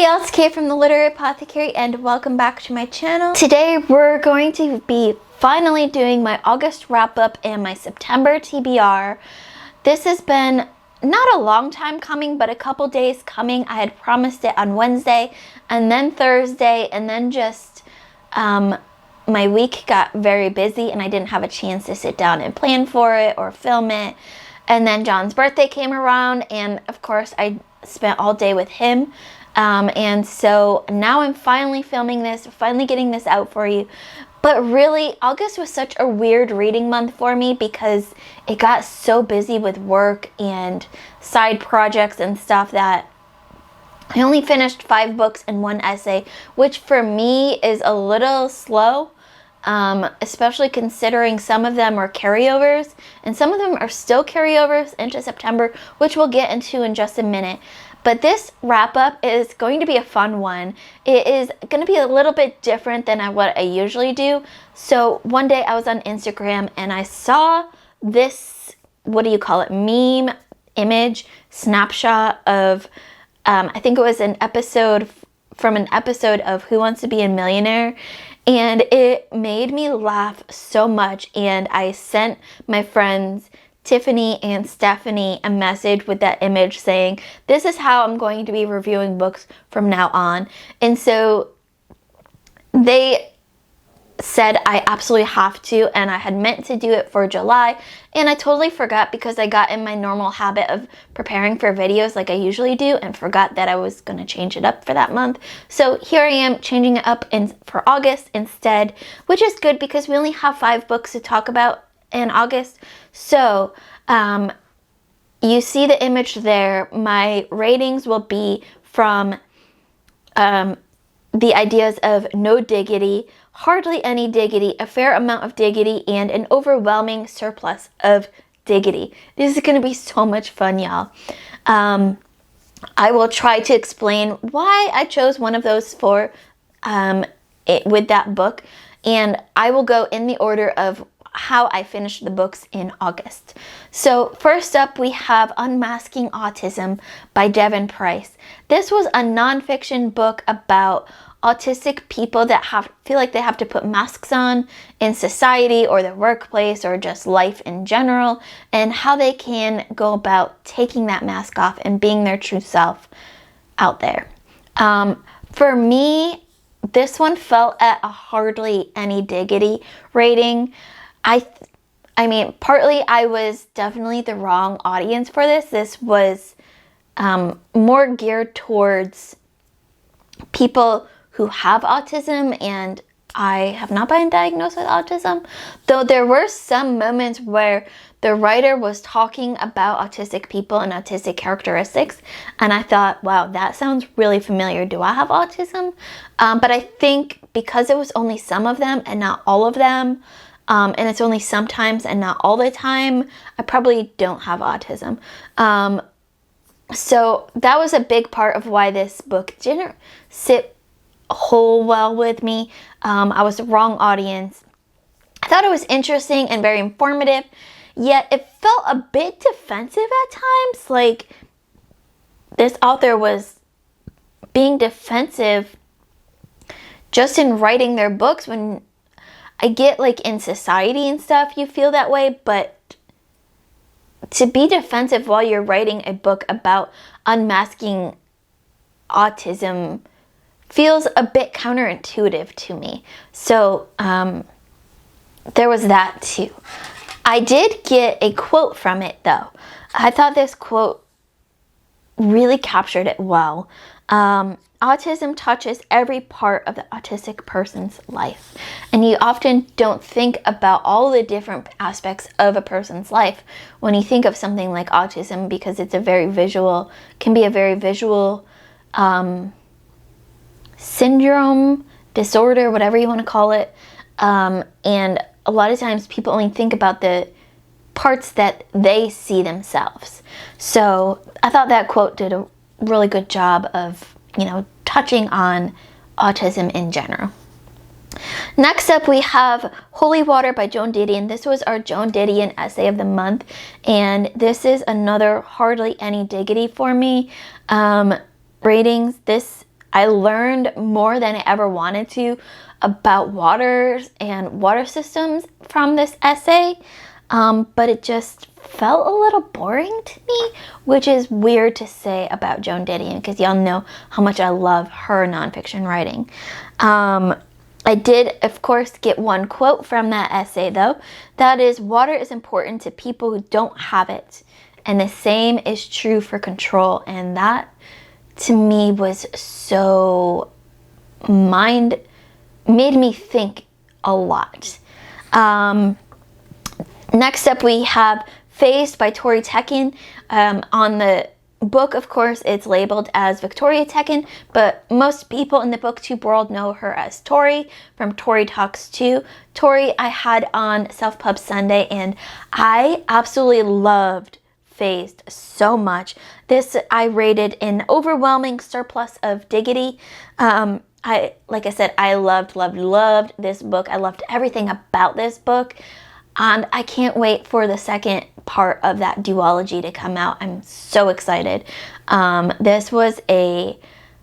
y'all, it's Kay from the Literary Apothecary and welcome back to my channel. Today we're going to be finally doing my August wrap up and my September TBR. This has been not a long time coming, but a couple days coming. I had promised it on Wednesday and then Thursday, and then just my week got very busy and I didn't have a chance to sit down and plan for it or film it. And then John's birthday came around and of course I spent all day with him. And so now I'm finally filming this, finally getting this out for you. But really, August was such a weird reading month for me because it got so busy with work and side projects and stuff that I only finished 5 books and 1 essay, which for me is a little slow, especially considering some of them are carryovers and some of them are still carryovers into September, which we'll get into in just a minute. But this wrap up is going to be a fun one. It is going to be a little bit different than what I usually do. So one day I was on Instagram and I saw this, what do you call it, meme image snapshot of, I think it was an episode from an episode of Who Wants to Be a Millionaire. And it made me laugh so much. And I sent my friends Tiffany and Stephanie a message with that image saying, this is how I'm going to be reviewing books from now on. And so they said I absolutely have to, and I had meant to do it for July, and I totally forgot because I got in my normal habit of preparing for videos like I usually do and forgot that I was going to change it up for that month. So here I am changing it up for August instead, which is good because we only have 5 books to talk about in August. So you see the image there. My ratings will be from the ideas of no diggity, hardly any diggity, a fair amount of diggity, and an overwhelming surplus of diggity. This is going to be so much fun, y'all. I will try to explain why I chose one of those for with that book, and I will go in the order of how I finished the books in August. So first up we have Unmasking Autism by Devin Price. This was a nonfiction book about autistic people that feel like they have to put masks on in society or the workplace or just life in general, and how they can go about taking that mask off and being their true self out there. For me, this one felt at a hardly any diggity rating. I mean, partly I was definitely the wrong audience for this. This was more geared towards people who have autism, and I have not been diagnosed with autism. Though there were some moments where the writer was talking about autistic people and autistic characteristics, and I thought, wow, that sounds really familiar. Do I have autism? But I think because it was only some of them and not all of them, and it's only sometimes and not all the time, I probably don't have autism. So that was a big part of why this book didn't sit whole well with me. I was the wrong audience. I thought it was interesting and very informative, yet it felt a bit defensive at times. Like this author was being defensive just in writing their books, when I get like in society and stuff you feel that way, but to be defensive while you're writing a book about unmasking autism feels a bit counterintuitive to me. So there was that too. I did get a quote from it though. I thought this quote really captured it well. Autism touches every part of the autistic person's life, and you often don't think about all the different aspects of a person's life when you think of something like autism, because it's can be a very visual syndrome, disorder, whatever you want to call it, and a lot of times people only think about the parts that they see themselves. So I thought that quote did a really good job of, touching on autism in general. Next up, we have Holy Water by Joan Didion. This was our Joan Didion essay of the month, and this is another hardly any diggity for me. Ratings, this I learned more than I ever wanted to about waters and water systems from this essay, but it just felt a little boring to me, which is weird to say about Joan Didion because y'all know how much I love her nonfiction writing. I did, of course, get one quote from that essay, though. That is, water is important to people who don't have it. And the same is true for control. And that, to me, was so made me think a lot. Next up, we have Phased by Tori Tekken. On the book, of course, it's labeled as Victoria Tekken, but most people in the booktube world know her as Tori from Tori Talks 2. Tori I had on Self Pub Sunday, and I absolutely loved Phased so much. This I rated an overwhelming surplus of diggity. Like I said, I loved this book. I loved everything about this book. And I can't wait for the second part of that duology to come out. I'm so excited. This was a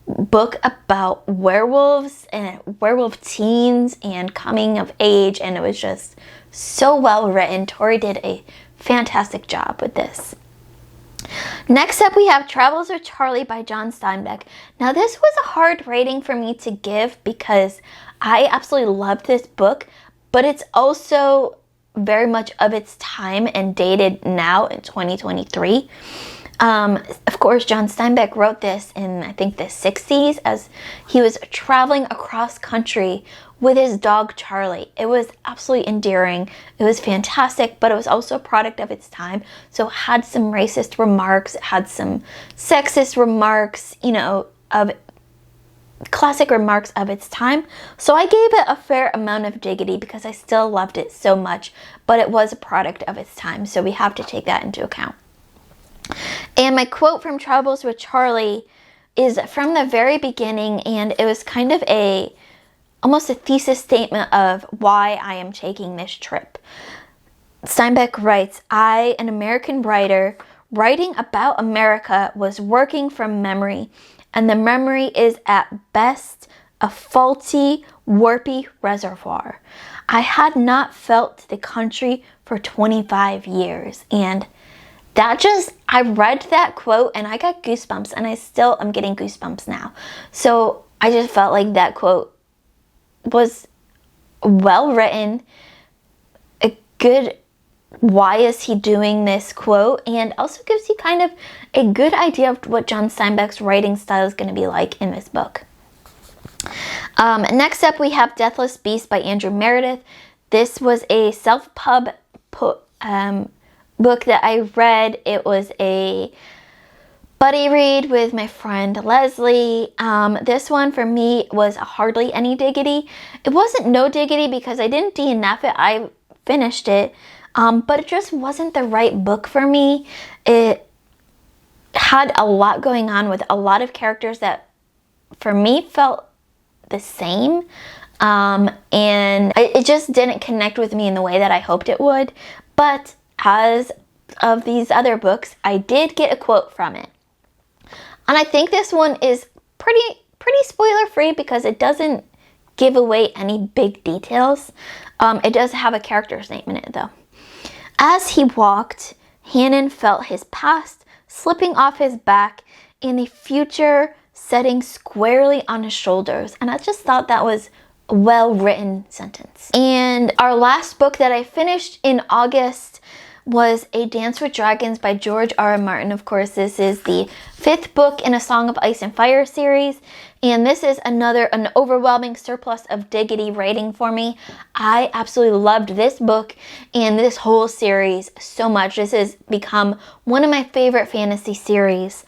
book about werewolves and werewolf teens and coming of age, and it was just so well written. Tori did a fantastic job with this. Next up, we have Travels with Charlie by John Steinbeck. Now, this was a hard rating for me to give because I absolutely loved this book, but it's also very much of its time and dated now in 2023. Of course, John Steinbeck wrote this in, I think, the 60s as he was traveling across country with his dog Charlie. It was absolutely endearing. It was fantastic, but it was also a product of its time. So it had some racist remarks, it had some sexist remarks, of classic remarks of its time. So I gave it a fair amount of diggity because I still loved it so much, but it was a product of its time. So we have to take that into account. And my quote from Travels with Charlie is from the very beginning, and it was kind of almost a thesis statement of why I am taking this trip. Steinbeck writes, I, an American writer, writing about America, was working from memory, and the memory is at best a faulty, warpy reservoir. I had not felt the country for 25 years, and I read that quote and I got goosebumps, and I still am getting goosebumps now. So I just felt like that quote was well written, a good why is he doing this quote, and also gives you kind of a good idea of what John Steinbeck's writing style is going to be like in this book. Next up, we have Deathless Beast by Andrew Meredith. This was a self-pub book that I read. It was a buddy read with my friend Leslie. This one for me was hardly any diggity. It wasn't no diggity because I didn't DNF it. I finished it. But it just wasn't the right book for me. It had a lot going on with a lot of characters that for me felt the same. And it just didn't connect with me in the way that I hoped it would. But as of these other books, I did get a quote from it. And I think this one is pretty spoiler free because it doesn't give away any big details. It does have a character's name in it though. As he walked, Hannon felt his past slipping off his back and the future setting squarely on his shoulders. And I just thought that was a well-written sentence. And our last book that I finished in August was A Dance with Dragons by George R. R. Martin. Of course, this is the 5th book in a Song of Ice and Fire series, and this is an overwhelming surplus of diggity rating for me. I absolutely loved this book and this whole series so much. This has become one of my favorite fantasy series.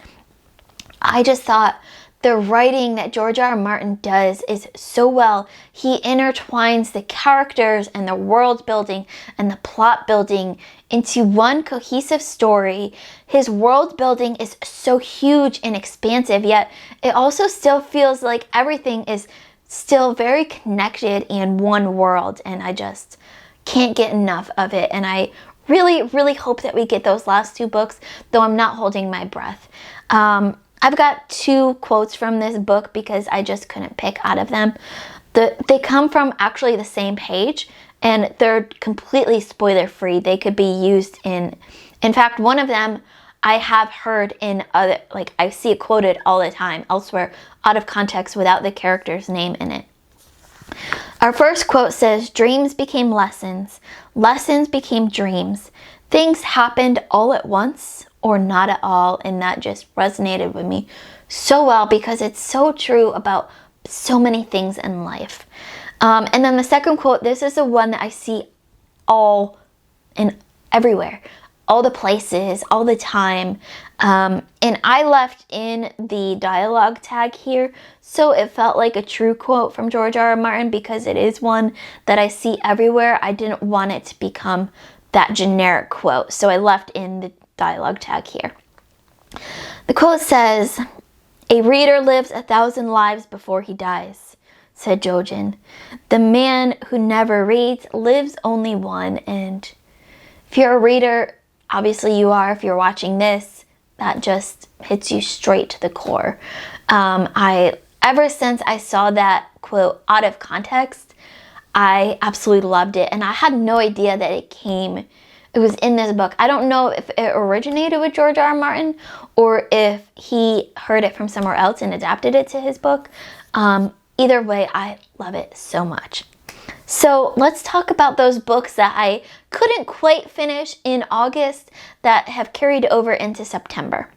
I just thought the writing that George R. R. Martin does is so well. He intertwines the characters and the world building and the plot building into one cohesive story. His world building is so huge and expansive, yet it also still feels like everything is still very connected in one world, and I just can't get enough of it. And I really hope that we get those last 2 books, though I'm not holding my breath. I've got 2 quotes from this book because I just couldn't pick out of them. They come from actually the same page, and they're completely spoiler free. They could be used in fact, one of them I have heard in other, like I see it quoted all the time elsewhere out of context without the character's name in it. Our first quote says, "Dreams became lessons, lessons became dreams. Things happened all at once or not at all," and that just resonated with me so well because it's so true about so many things in life. And then the second quote, this is the one that I see all and everywhere, all the places, all the time. And I left in the dialogue tag here, so it felt like a true quote from George R. R. Martin because it is one that I see everywhere. I didn't want it to become that generic quote, so I left in the dialogue tag here. The quote says, "A reader lives 1,000 lives before he dies," said Jojen. "The man who never reads lives only one." And if you're a reader, obviously you are, if you're watching this, that just hits you straight to the core. Ever since I saw that quote out of context, I absolutely loved it. And I had no idea that it was in this book. I don't know if it originated with George R. R. Martin or if he heard it from somewhere else and adapted it to his book. Either way, I love it so much. So let's talk about those books that I couldn't quite finish in August that have carried over into September.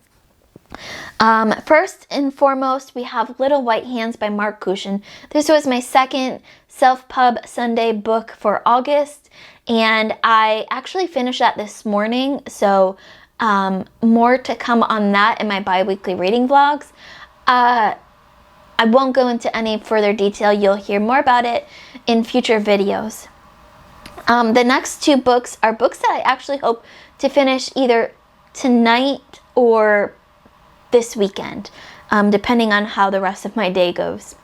First and foremost, we have Little White Hands by Mark Cushon. This was my second Self-Pub Sunday book for August, and I actually finished that this morning, so more to come on that in my bi-weekly reading vlogs. I won't go into any further detail. You'll hear more about it in future videos. The next 2 books are books that I actually hope to finish either tonight or this weekend, depending on how the rest of my day goes.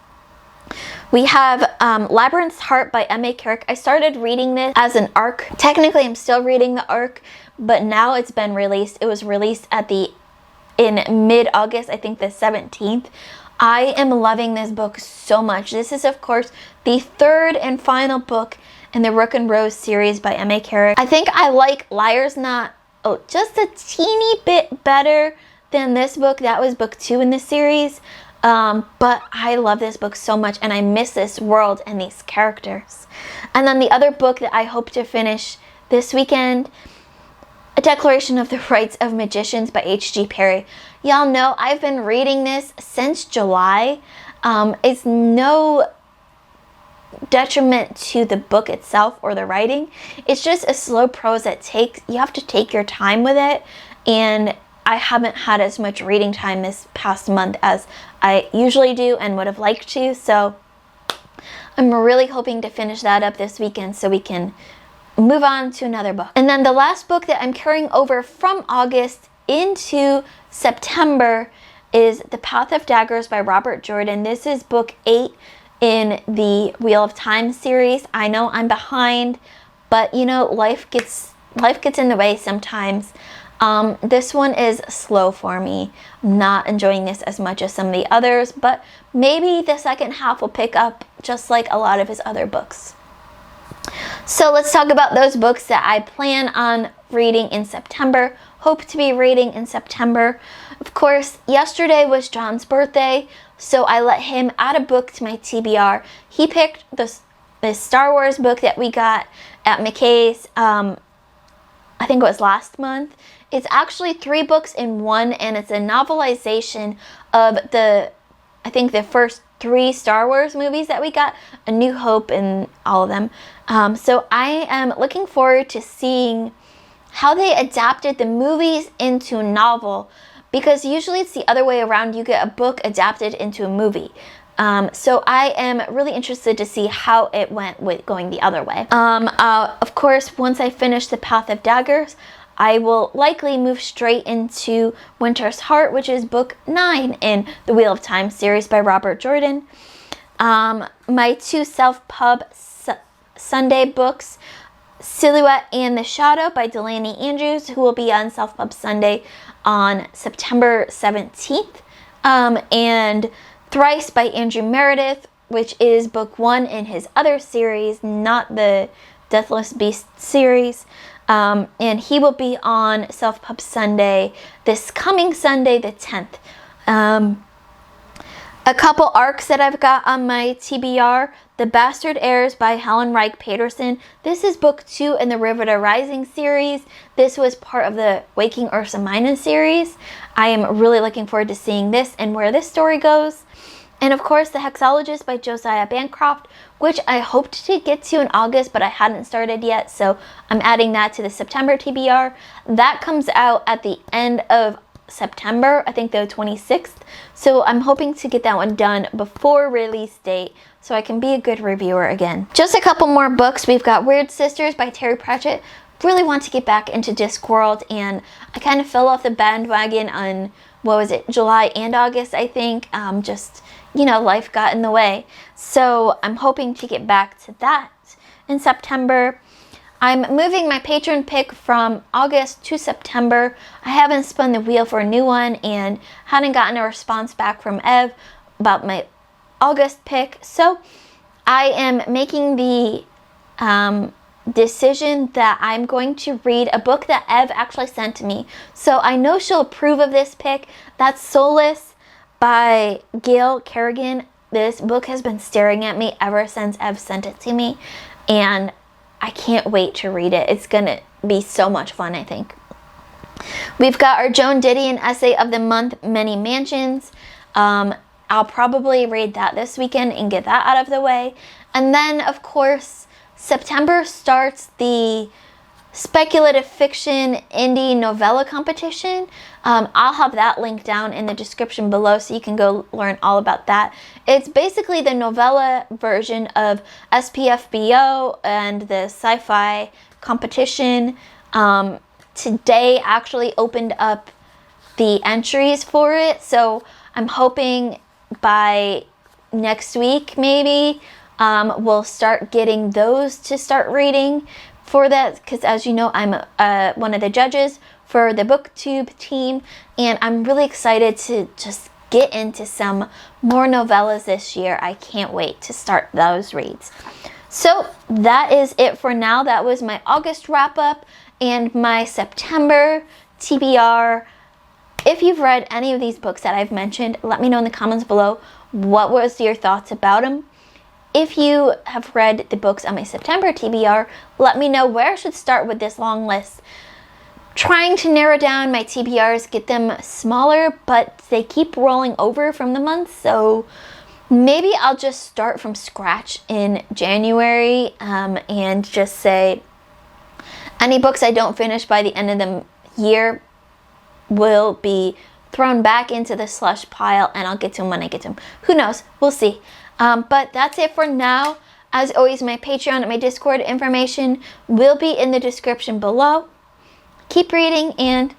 We have Labyrinth's Heart by M.A. Carrick. I started reading this as an arc. Technically, I'm still reading the arc, but now it's been released. It was released in mid-August, I think the 17th. I am loving this book so much. This is, of course, the 3rd and final book in the Rook and Rose series by M.A. Carrick. I think I like Liar's Knot just a teeny bit better than this book. That was book 2 in the series. But I love this book so much, and I miss this world and these characters. And then the other book that I hope to finish this weekend, A Declaration of the Rights of Magicians by H.G. Perry. Y'all know I've been reading this since July. It's no detriment to the book itself or the writing. It's just a slow prose that you have to take your time with it, and I haven't had as much reading time this past month as I usually do and would have liked to, so I'm really hoping to finish that up this weekend so we can move on to another book. And then the last book that I'm carrying over from August into September is The Path of Daggers by Robert Jordan. This is book 8 in the Wheel of Time series. I know I'm behind, but you know, life gets in the way sometimes. This one is slow for me. I'm not enjoying this as much as some of the others, but maybe the second half will pick up just like a lot of his other books. So let's talk about those books that I plan on reading in September, hope to be reading in September. Of course, yesterday was John's birthday, so I let him add a book to my TBR. He picked the Star Wars book that we got at McKay's, I think it was last month. It's actually 3 books in one, and it's a novelization of I think the first 3 Star Wars movies that we got, A New Hope and all of them. So I am looking forward to seeing how they adapted the movies into a novel, because usually it's the other way around. You get a book adapted into a movie. So I am really interested to see how it went with going the other way. Of course, once I finish The Path of Daggers, I will likely move straight into Winter's Heart, which is book 9 in the Wheel of Time series by Robert Jordan. My 2 Self-Pub Sunday books, Silhouette and the Shadow by Delaney Andrews, who will be on Self-Pub Sunday on September 17th. and Thrice by Andrew Meredith, which is book 1 in his other series, not the Deathless Beast series. And he will be on Self Pub Sunday, this coming Sunday, the 10th. A couple arcs that I've got on my TBR, The Bastard Heirs by Helen Reich Peterson. This is book 2 in the River to Rising series. This was part of the Waking Ursa Minor series. I am really looking forward to seeing this and where this story goes. And of course, The Hexologist by Josiah Bancroft, which I hoped to get to in August, but I hadn't started yet, so I'm adding that to the September TBR. That comes out at the end of September, I think the 26th. So I'm hoping to get that one done before release date so I can be a good reviewer again. Just a couple more books. We've got Weird Sisters by Terry Pratchett. Really want to get back into Discworld, and I kind of fell off the bandwagon on, what was it, July and August, I think. Just, you know, life got in the way. So I'm hoping to get back to that in September. I'm moving my patron pick from August to September. I haven't spun the wheel for a new one and hadn't gotten a response back from Ev about my August pick. So I am making the decision that I'm going to read a book that Ev actually sent to me. So I know she'll approve of this pick. That's Solace by Gail Kerrigan. This book has been staring at me ever since Ev sent it to me, and I can't wait to read it. It's gonna be so much fun, I think. We've got our Joan Didion essay of the month, Many Mansions. I'll probably read that this weekend and get that out of the way. And then, of course, September starts the speculative fiction indie novella competition. I'll have that link down in the description below so you can go learn all about that. It's basically the novella version of SPFBO and the sci-fi competition. Today actually opened up the entries for it, so I'm hoping by next week maybe we'll start getting those to start reading for that, because as you know, I'm one of the judges for the BookTube team, and I'm really excited to just get into some more novellas this year. I can't wait to start those reads. So that is it for now. That was my August wrap up and my September TBR. If you've read any of these books that I've mentioned, let me know in the comments below what was your thoughts about them. If you have read the books on my September TBR, let me know where I should start with this long list. Trying to narrow down my TBRs, get them smaller, but they keep rolling over from the months, so maybe I'll just start from scratch in January and just say any books I don't finish by the end of the year will be thrown back into the slush pile, and I'll get to them when I get to them. Who knows? We'll see. But that's it for now. As always, my Patreon and my Discord information will be in the description below. Keep reading, and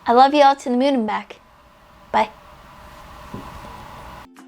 I love you all to the moon and back.